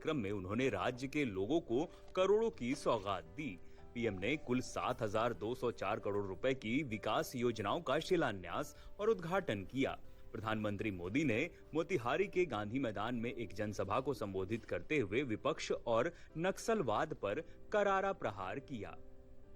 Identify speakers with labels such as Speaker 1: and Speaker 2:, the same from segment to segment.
Speaker 1: कार्यक्रम में उन्होंने राज्य के लोगों को करोड़ों की सौगात दी। पीएम ने कुल 7,204 करोड़ रुपए की विकास योजनाओं का शिलान्यास और उद्घाटन किया। प्रधानमंत्री मोदी ने मोतिहारी के गांधी मैदान में एक जनसभा को संबोधित करते हुए विपक्ष और नक्सलवाद पर करारा प्रहार किया।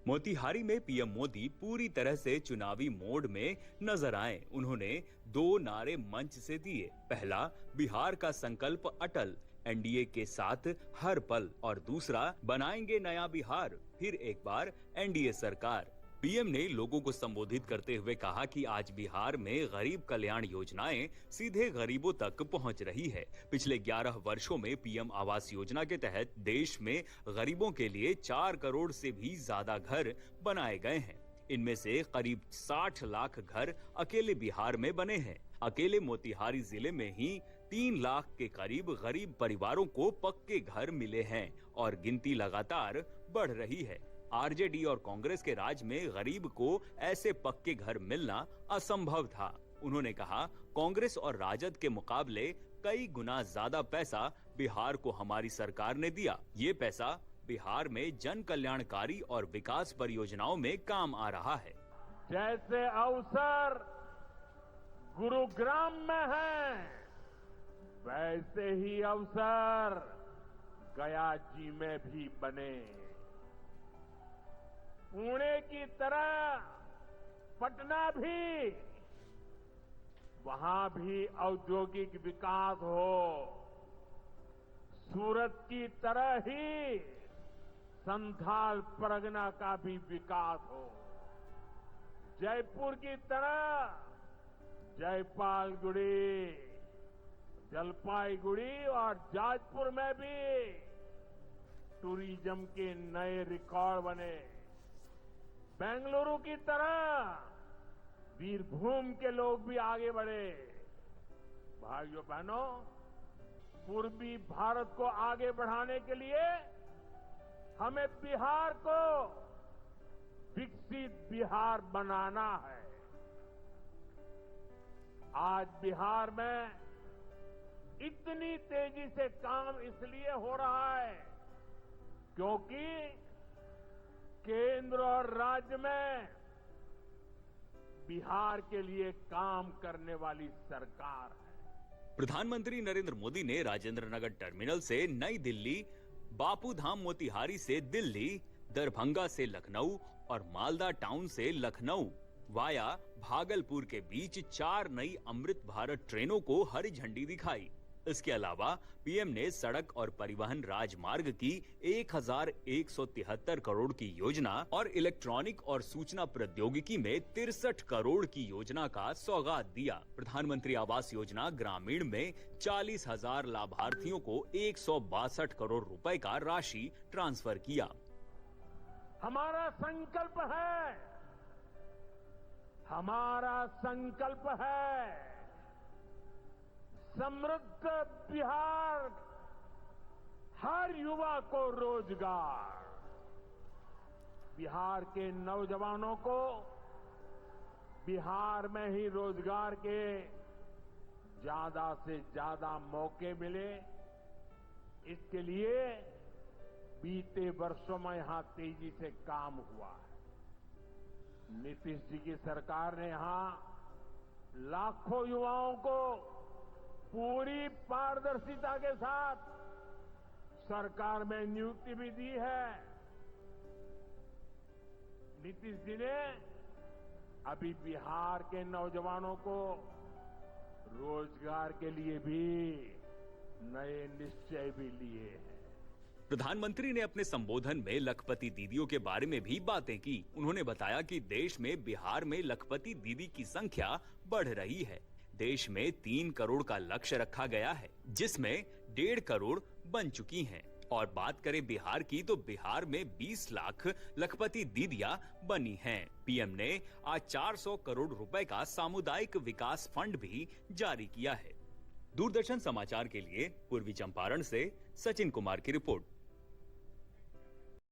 Speaker 1: मोतिहारी में पीएम मोदी पूरी तरह से चुनावी मोड में नजर आए। उन्होंने 2 नारे मंच से दिए। पहला, बिहार का संकल्प अटल, एनडीए के साथ हर पल, और दूसरा, बनाएंगे नया बिहार, फिर एक बार एनडीए सरकार। पीएम ने लोगों को संबोधित करते हुए कहा कि आज बिहार में गरीब कल्याण योजनाएं सीधे गरीबों तक पहुंच रही है। पिछले 11 वर्षों में पीएम आवास योजना के तहत देश में गरीबों के लिए 4 करोड़ से भी ज्यादा घर बनाए गए हैं। इनमें से करीब 60 लाख घर अकेले बिहार में बने हैं। अकेले मोतिहारी जिले में ही 3 लाख के करीब गरीब परिवारों को पक्के घर मिले हैं और गिनती लगातार बढ़ रही है। आरजेडी और कांग्रेस के राज में गरीब को ऐसे पक्के घर मिलना असंभव था। उन्होंने कहा, कांग्रेस और राजद के मुकाबले कई गुना ज्यादा पैसा बिहार को हमारी सरकार ने दिया। ये पैसा बिहार में जन कल्याणकारी और विकास परियोजनाओं में काम आ रहा है।
Speaker 2: जैसे अवसर गुरुग्राम में है, वैसे ही अवसर गया जी में भी बने। पुणे की तरह पटना भी, वहां भी औद्योगिक विकास हो। सूरत की तरह ही संथाल परगना का भी विकास हो। जयपुर की तरह जयपालगुड़ी, जलपाईगुड़ी और जाजपुर में भी टूरिज्म के नए रिकॉर्ड बने। बेंगलुरु की तरह वीरभूम के लोग भी आगे बढ़े। भाइयों बहनों, पूर्वी भारत को आगे बढ़ाने के लिए हमें बिहार को विकसित बिहार बनाना है। आज बिहार में इतनी तेजी से काम इसलिए हो रहा है क्योंकि केंद्र और राज्य में बिहार के लिए काम करने वाली सरकार है।
Speaker 1: प्रधानमंत्री नरेंद्र मोदी ने राजेंद्र नगर टर्मिनल से नई दिल्ली, बापू धाम मोतिहारी से दिल्ली, दरभंगा से लखनऊ और मालदा टाउन से लखनऊ वाया भागलपुर के बीच 4 नई अमृत भारत ट्रेनों को हरी झंडी दिखाई। इसके अलावा पीएम ने सड़क और परिवहन राजमार्ग की 1173 करोड़ की योजना और इलेक्ट्रॉनिक और सूचना प्रौद्योगिकी में 63 करोड़ की योजना का सौगात दिया। प्रधानमंत्री आवास योजना ग्रामीण में 40,000 लाभार्थियों को 162 करोड़ रुपए का राशि ट्रांसफर किया।
Speaker 2: हमारा संकल्प है समृद्ध बिहार, हर युवा को रोजगार। बिहार के नौजवानों को बिहार में ही रोजगार के ज्यादा से ज्यादा मौके मिले, इसके लिए बीते वर्षों में यहां तेजी से काम हुआ है। नीतीश जी की सरकार ने यहां लाखों युवाओं को पूरी पारदर्शिता के साथ सरकार में नियुक्ति भी दी है। नीतीश जी ने अभी बिहार के नौजवानों को रोजगार के लिए भी नए निश्चय भी लिए हैं।
Speaker 1: प्रधानमंत्री ने अपने संबोधन में लखपति दीदियों के बारे में भी बातें की। उन्होंने बताया कि देश में बिहार में लखपति दीदी की संख्या बढ़ रही है। देश में 3 करोड़ का लक्ष्य रखा गया है, जिसमें 1.5 करोड़ बन चुकी हैं। और बात करें बिहार की, तो बिहार में 20 लाख लखपति दीदियां बनी हैं। पीएम ने आज 400 करोड़ रुपए का सामुदायिक विकास फंड भी जारी किया है। दूरदर्शन समाचार के लिए पूर्वी चंपारण से सचिन कुमार की रिपोर्ट।